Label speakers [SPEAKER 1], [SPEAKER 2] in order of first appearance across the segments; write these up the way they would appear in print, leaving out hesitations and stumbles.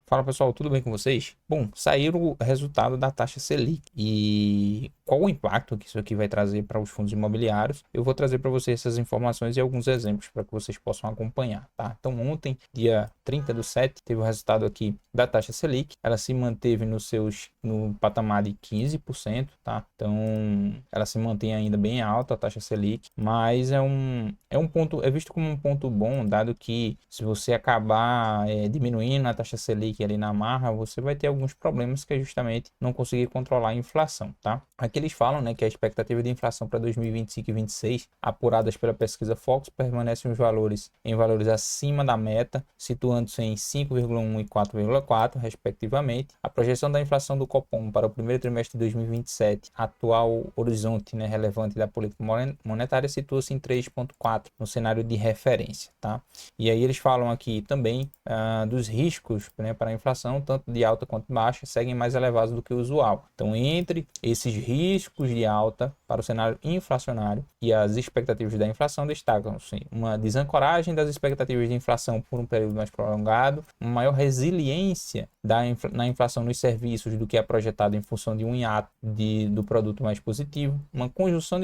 [SPEAKER 1] Fala pessoal, tudo bem com vocês? Bom, saiu o resultado da taxa Selic e qual o impacto que isso aqui vai trazer para os fundos imobiliários? Eu vou trazer para vocês essas informações e alguns exemplos para que vocês possam acompanhar, tá? Então ontem, dia 30/7, teve o resultado aqui da taxa Selic, ela se manteve no patamar de 15%, tá? Então ela se mantém ainda bem alta a taxa Selic, mas é um ponto, é visto como um ponto bom, dado que se você acabar diminuindo a taxa Selic ali na marra, você vai ter alguns problemas que é justamente não conseguir controlar a inflação, tá? Aqui eles falam, né, que a expectativa de inflação para 2025 e 2026, apuradas pela pesquisa Focus, permanecem em valores acima da meta, situando-se em 5,1 e 4,4, respectivamente. A projeção da inflação do Copom para o primeiro trimestre de 2027, atual horizonte, né, relevante da política monetária, situa-se em 3,4 no cenário de referência, tá? E aí eles falam aqui também dos riscos, né, para a inflação, tanto de alta quanto baixa, seguem mais elevados do que o usual. Então, entre esses riscos de alta para o cenário inflacionário e as expectativas da inflação, destacam-se uma desancoragem das expectativas de inflação por um período mais prolongado, uma maior resiliência na inflação nos serviços do que é projetado em função de um hiato do produto mais positivo, uma conjunção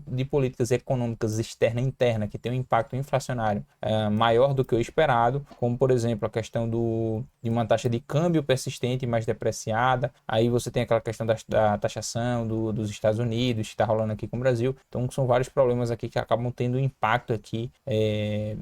[SPEAKER 1] de políticas econômicas externa e interna que tem um impacto inflacionário maior do que o esperado, como por exemplo a questão de uma taxa de câmbio persistente mais depreciada. Aí você tem aquela questão da taxação dos Estados Unidos, que está rolando aqui com o Brasil. Então são vários problemas aqui que acabam tendo impacto aqui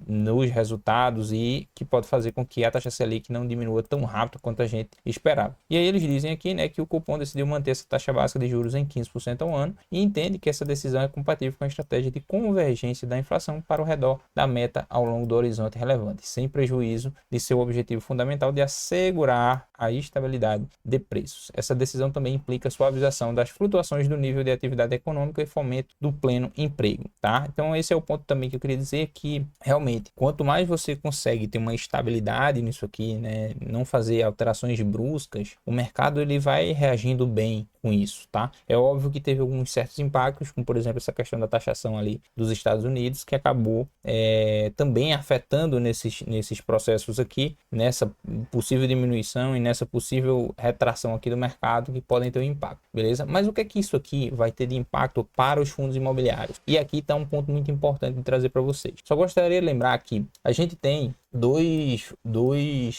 [SPEAKER 1] nos resultados e que pode fazer com que a taxa Selic não diminua tão rápido quanto a gente esperava. E aí eles dizem aqui, né, que o Copom decidiu manter essa taxa básica de juros em 15% ao ano e entende que essa decisão é compatível com a estratégia de convergência da inflação para o redor da meta ao longo do horizonte relevante, sem prejuízo de seu objetivo fundamental de assegurar a estabilidade de preços. Essa decisão também implica suavização das flutuações do nível de atividade econômica e fomento do pleno emprego, tá? Então esse é o ponto também que eu queria dizer, que realmente quanto mais você consegue ter uma estabilidade nisso aqui, né, não fazer alterações bruscas, o mercado ele vai reagindo bem com isso, tá? É óbvio que teve alguns certos impactos, como por exemplo essa questão da taxação ali dos Estados Unidos, que acabou também afetando nesses processos aqui, nessa possível diminuição e nessa possível retração aqui do mercado, que podem ter um impacto, beleza? Mas o que é que isso aqui vai ter de impacto para os fundos imobiliários? E aqui está um ponto muito importante de trazer para vocês. Só gostaria de lembrar que a gente tem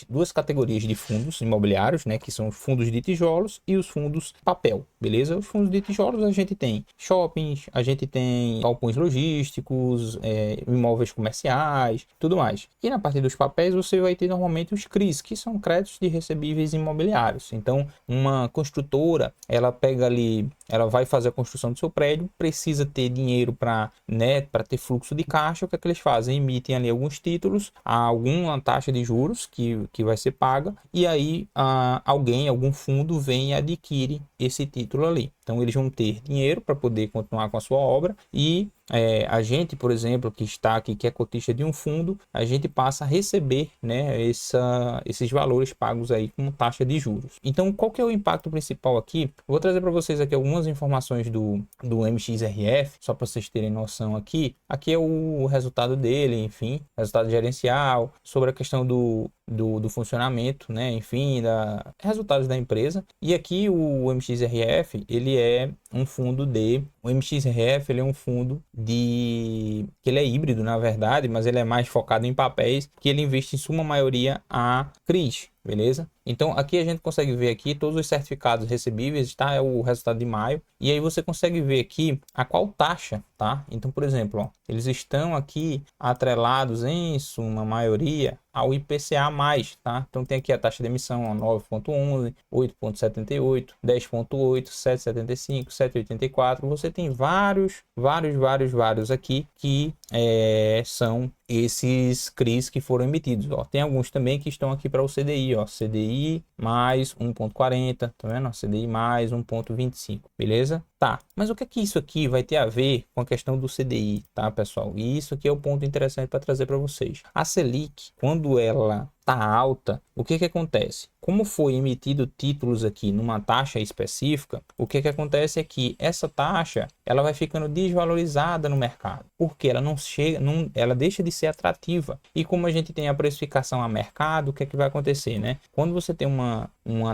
[SPEAKER 1] duas categorias de fundos imobiliários, né, que são os fundos de tijolos e os fundos papel, beleza? Os fundos de tijolos a gente tem shoppings, a gente tem galpões logísticos, imóveis comerciais, tudo mais. E na parte dos papéis você vai ter normalmente os CRIs, que são créditos de recebíveis imobiliários. Então, uma construtora, ela pega ali, ela vai fazer a construção do seu prédio, precisa ter dinheiro para, né, para ter fluxo de caixa. O que é que eles fazem? Emitem ali alguns títulos a alguma taxa de juros que vai ser paga, e aí algum fundo vem e adquire esse título ali. Então eles vão ter dinheiro para poder continuar com a sua obra e a gente, por exemplo, que está aqui, que é cotista de um fundo, a gente passa a receber, né, esses valores pagos aí como taxa de juros. Então, qual que é o impacto principal aqui? Vou trazer para vocês aqui algumas informações do MXRF, só para vocês terem noção aqui. Aqui é o resultado dele, enfim, resultado gerencial, sobre a questão do funcionamento, né, enfim, resultados da empresa. E aqui o MXRF, ele é um fundo o MXRF, ele é um fundo que ele é híbrido, na verdade, mas ele é mais focado em papéis, que ele investe em suma maioria a CRIs, beleza? Então aqui a gente consegue ver aqui todos os certificados recebíveis, tá? É o resultado de maio. E aí você consegue ver aqui a qual taxa, tá? Então, por exemplo, ó, eles estão aqui atrelados em suma maioria ao IPCA+, tá? Então tem aqui a taxa de emissão, ó, 9,11, 8,78, 10,8, 7,75, 7,84. Você tem vários aqui que são esses CRIs que foram emitidos, ó. Tem alguns também que estão aqui para o CDI, ó, CDI mais 1,40, tá vendo? CDI mais 1,25, beleza? Tá, mas o que é que isso aqui vai ter a ver com a questão do CDI, tá, pessoal? E isso aqui é o ponto interessante para trazer para vocês. A Selic, quando ela tá alta, o que que acontece? Como foi emitido títulos aqui numa taxa específica, o que que acontece é que essa taxa, ela vai ficando desvalorizada no mercado, porque ela não chega, ela deixa de ser atrativa. E como a gente tem a precificação a mercado, o que é que vai acontecer, né? Quando você tem uma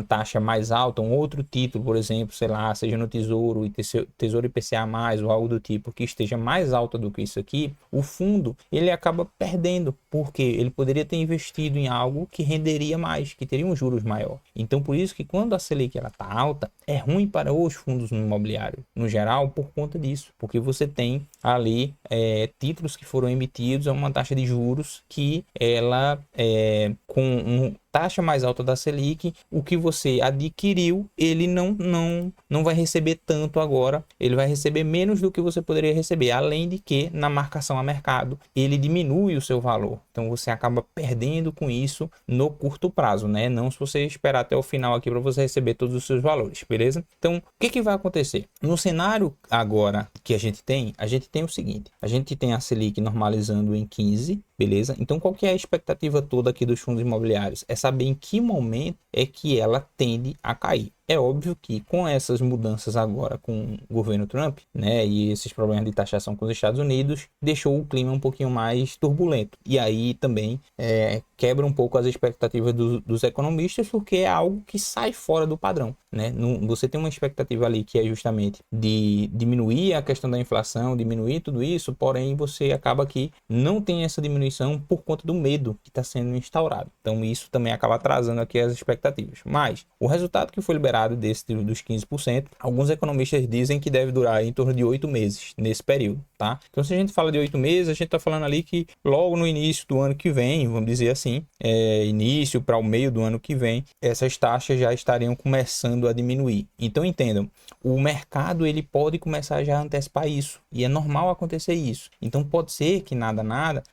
[SPEAKER 1] taxa mais alta, um outro título, por exemplo, sei lá, seja no Tesouro, Tesouro IPCA+, ou algo do tipo, que esteja mais alta do que isso aqui, o fundo, ele acaba perdendo, porque ele poderia ter investido em algo que renderia mais, que teria um juros maior. Então, por isso que quando a Selic ela tá alta, é ruim para os fundos imobiliários, no geral, por conta disso, porque você tem ali títulos que foram emitidos a uma taxa de juros que ela com taxa mais alta da Selic, o que você adquiriu, ele não vai receber tanto agora, ele vai receber menos do que você poderia receber, além de que na marcação a mercado, ele diminui o seu valor. Então você acaba perdendo com isso no curto prazo, né? Não se você esperar até o final aqui para você receber todos os seus valores, beleza? Então, o que que vai acontecer? No cenário agora que a gente tem o seguinte, a gente tem a Selic normalizando em 15, beleza? Então, qual que é a expectativa toda aqui dos fundos imobiliários? É saber em que momento é que ela tende a cair. É óbvio que com essas mudanças agora com o governo Trump, né, e esses problemas de taxação com os Estados Unidos, deixou o clima um pouquinho mais turbulento. E aí também quebra um pouco as expectativas dos economistas, porque é algo que sai fora do padrão, né? Você tem uma expectativa ali que é justamente de diminuir a questão da inflação, diminuir tudo isso, porém você acaba que não tem essa diminuição por conta do medo que está sendo instaurado. Então isso também acaba atrasando aqui as expectativas. Mas o resultado que foi liberado dos 15%, alguns economistas dizem que deve durar em torno de 8 meses nesse período, tá? Então se a gente fala de 8 meses, a gente está falando ali que logo no início do ano que vem, vamos dizer assim, início para o meio do ano que vem, essas taxas já estariam começando a diminuir. Então entendam, o mercado ele pode começar já a antecipar isso, e é normal acontecer isso. Então pode ser que nada,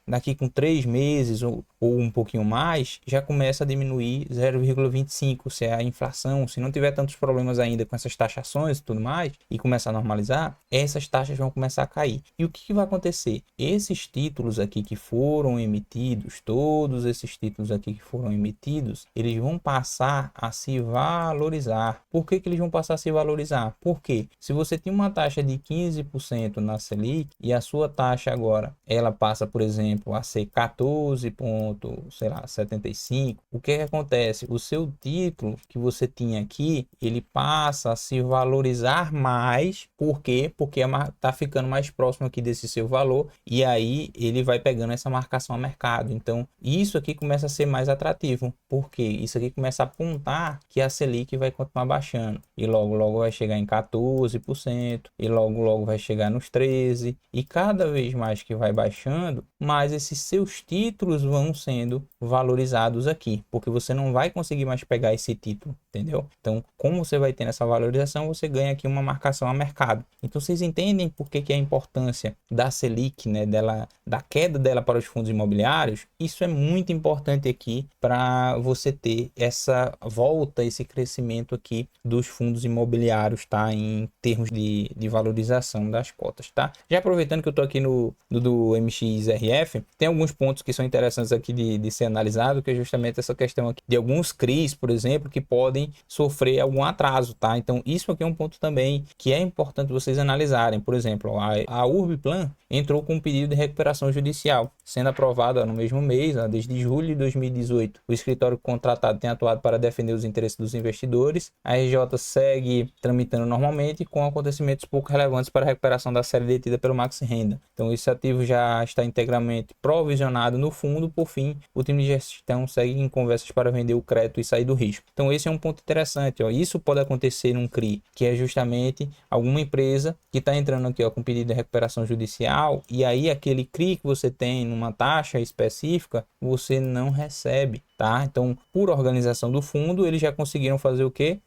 [SPEAKER 1] daqui com 3 meses ou um pouquinho mais, já começa a diminuir 0,25, se é a inflação, se não tiver tantos problemas ainda com essas taxações e tudo mais, e começar a normalizar, essas taxas vão começar a cair. E o que vai acontecer? Esses títulos aqui que foram emitidos, todos esses títulos aqui que foram emitidos, eles vão passar a se valorizar. Por que que eles vão passar a se valorizar? Porque se você tem uma taxa de 15% na Selic e a sua taxa agora, ela passa, por exemplo, a ser 14,75, o que que acontece? O seu título que você tinha aqui, ele passa a se valorizar mais. Por quê? Porque está ficando mais próximo aqui desse seu valor e aí ele vai pegando essa marcação a mercado. Então, isso aqui começa a ser mais atrativo, porque isso aqui começa a apontar que a Selic vai continuar baixando e logo vai chegar em 14% e logo vai chegar nos 13%, e cada vez mais que vai baixando, mais esses seus títulos vão sendo valorizados aqui, porque você não vai conseguir mais pegar esse título, entendeu? Então, como você vai tendo essa valorização, você ganha aqui uma marcação a mercado. Então, vocês entendem por que que é a importância da Selic, né, da queda dela para os fundos imobiliários? Isso é muito importante aqui para você ter essa volta, esse crescimento aqui dos fundos imobiliários, tá? Em termos de valorização das cotas, tá? Já aproveitando que eu tô aqui do MXRF, tem alguns pontos que são interessantes aqui de ser analisado, que é justamente essa questão aqui de alguns CRIs, por exemplo, que podem sofrer algum atraso, tá? Então, isso aqui é um ponto também que é importante vocês analisarem. Por exemplo, a Urbiplan entrou com um pedido de recuperação judicial, sendo aprovada no mesmo mês, desde julho de 2018. O escritório contratado tem atuado para defender os interesses dos investidores. A RJ segue tramitando normalmente, com acontecimentos pouco relevantes para a recuperação da série detida pelo Max Renda. Então, esse ativo já está integralmente provisionado no fundo. Por fim, o time de gestão segue em conversas para vender o crédito e sair do risco. Então, esse é um ponto interessante. Ó. Isso pode acontecer num CRI, que é justamente alguma empresa que está entrando aqui com pedido de recuperação judicial, e aí aquele CRI que você tem numa taxa específica, você não recebe. tá? Então, por organização do fundo, eles já conseguiram fazer o quê?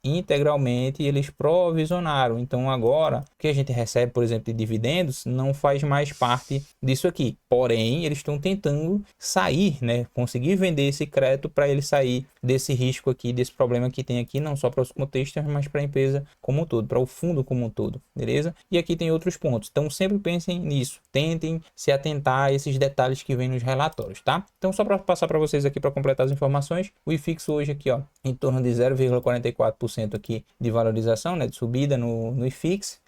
[SPEAKER 1] Integralmente eles provisionaram. Então agora o que a gente recebe, por exemplo, de dividendos não faz mais parte disso aqui. Porém, eles estão tentando sair, né? Conseguir vender esse crédito para ele sair desse risco aqui, desse problema que tem aqui, não só para os cotistas, mas para a empresa como um todo, para o fundo como um todo, beleza? E aqui tem outros pontos. Então sempre pensem nisso, tentem se atentar a esses detalhes que vem nos relatórios, tá? Então só para passar para vocês aqui para completar as informações, o IFIX hoje aqui, ó, em torno de 0,44% aqui de valorização, né, de subida no IFIX.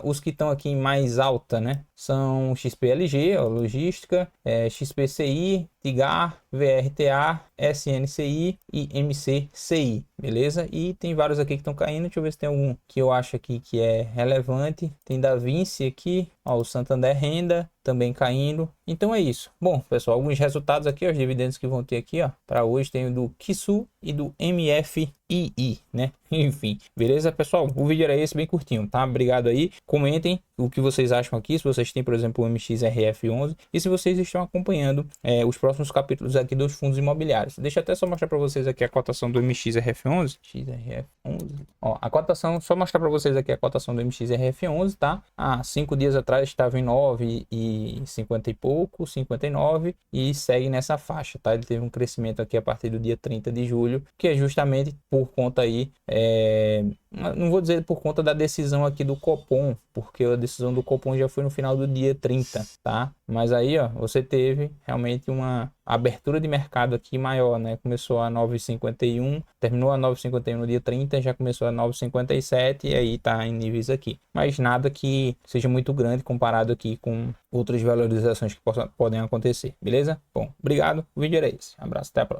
[SPEAKER 1] Os que estão aqui em mais alta, né, são XPLG, ó, logística, XPCI, TIGAR, VRTA, SNCI e MCCI, beleza? E tem vários aqui que estão caindo. Deixa eu ver se tem algum que eu acho aqui que é relevante. Tem da Vinci aqui, ó, o Santander Renda também caindo. Então é isso. Bom, pessoal, alguns resultados aqui, ó, os dividendos que vão ter aqui, ó, para hoje tem o do Kisu e do MFII, né? Enfim, beleza, pessoal? O vídeo era esse, bem curtinho, tá? Obrigado aí. Comentem o que vocês acham aqui, se vocês têm, por exemplo, o MXRF11 e se vocês estão acompanhando os próximos capítulos aqui dos fundos imobiliários. Deixa eu até só mostrar para vocês aqui a cotação do MXRF11. Ó, a cotação, só mostrar para vocês aqui a cotação do MXRF11, tá? Há 5 dias atrás estava em 9,50 e pouco, 59 e segue nessa faixa, tá? Ele teve um crescimento aqui a partir do dia 30 de julho, que é justamente por conta aí, não vou dizer por conta da decisão aqui do Copom, porque a decisão do Copom já foi no final do dia 30, tá? Mas aí, ó, você teve realmente uma abertura de mercado aqui maior, né? Começou a 9,51, terminou a 9,51 no dia 30, já começou a 9,57 e aí tá em níveis aqui. Mas nada que seja muito grande comparado aqui com outras valorizações que podem acontecer, beleza? Bom, obrigado, o vídeo era esse. Abraço, até a próxima.